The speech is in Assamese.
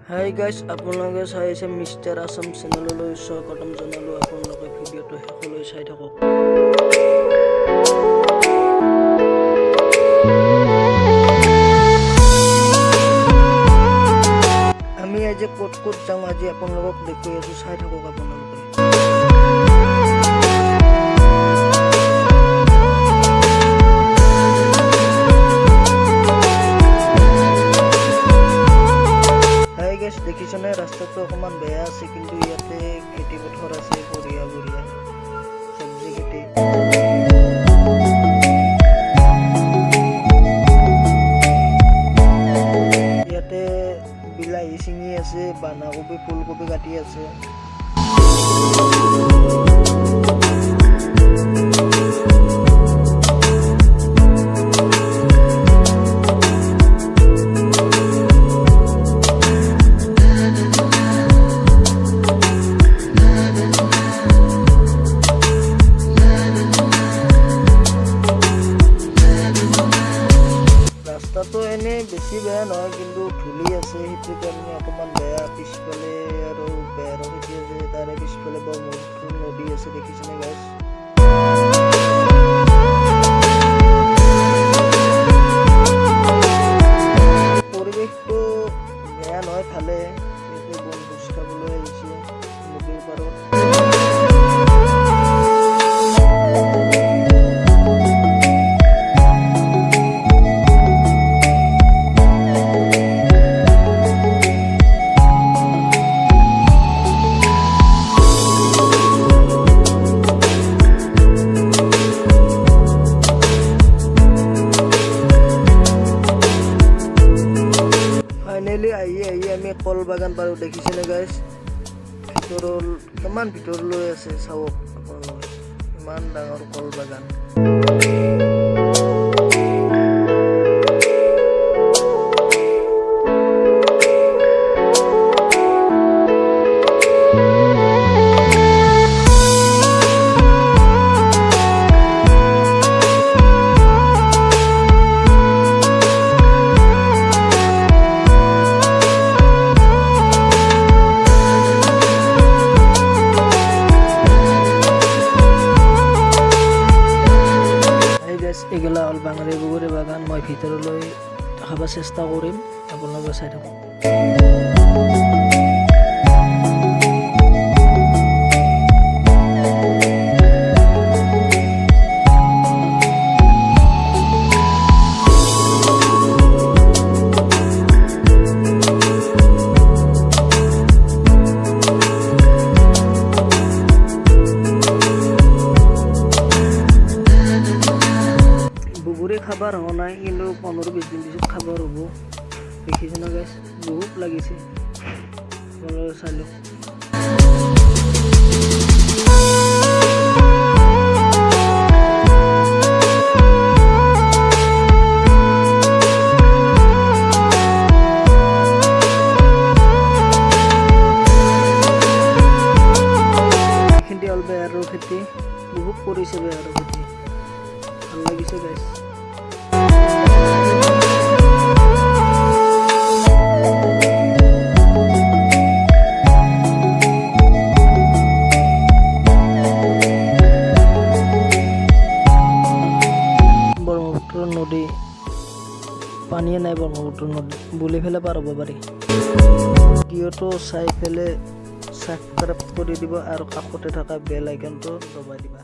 Hi guys, আপোনালোকে চাই আছে মিষ্টাৰ আসাম চেনেললৈ স্বাগতম জনালো। আপোনালোকে ভিডিঅটো শেষলৈ চাই থাকক। আমি আজি ক'ত যাওঁ আজি আপোনালোকক দেখুৱাই আছো, চাই থাকক আপোনালোকে। দেখিছনে ৰাস্তাটো অকমান বেয়া আছে, কিন্তু ইয়াতে খেতি পথাৰ আছে, বঢ়িয়া বঢ়িয়া চব্জি খেতি। ইয়াতে বিলাহী চিঙি আছে, বন্ধাকবি ফুলকবি কাটি আছে। ৰাস্তাটো এনে বেছি বেয়া নহয়, কিন্তু ধূলি আছে, সেইটো কাৰণে অকণমান বেয়া। পিছফালে আৰু বেয়া খেতি আছে, তাৰে পিছফালে ব্ৰহ্মপুত্ৰ নদী আছে, দেখিছেনে গাইছ। পৰিৱেশটো বেয়া নহয়, ভালে। বনভোজ খাবলৈ আহিছে নদীৰ পাৰত। ফাইনেলি আহি আমি কল বাগান পাৰো, দেখিছেনে গাইছ। কিমান ভিতৰলৈ আছে চাওক আপোনালোকে, ইমান ডাঙৰ কল বাগান। এগুলা হ'ল বাঙালী বগৰী বাগান। মই ভিতৰলৈ দেখাব চেষ্টা কৰিম, আপোনালোকে চাই থাকক। বগৰী খাবাৰ হোৱা নাই, কিন্তু 15-20 দিন পিছত খাবার হ'ব। দেখিছে না গাইছ, বহুত লাগিছে, চাই লওক। এইখিনি হ'ল বেহাৰৰ খেতি, বহুত কৰিছে বেহাৰৰ খেতি, ভাল লাগিছে গাইছ। ব্ৰহ্মপুত্ৰ নদী, পানীয়ে নাই ব্ৰহ্মপুত্ৰ নদী, বুলি ফেলে পাৰ হ'ব পাৰি। ভিডিঅ'টো চাই পেলাই ছাবস্ক্ৰাইব কৰি দিব আৰু কাষতে থকা বেল আইকনটো দবাই দিবা।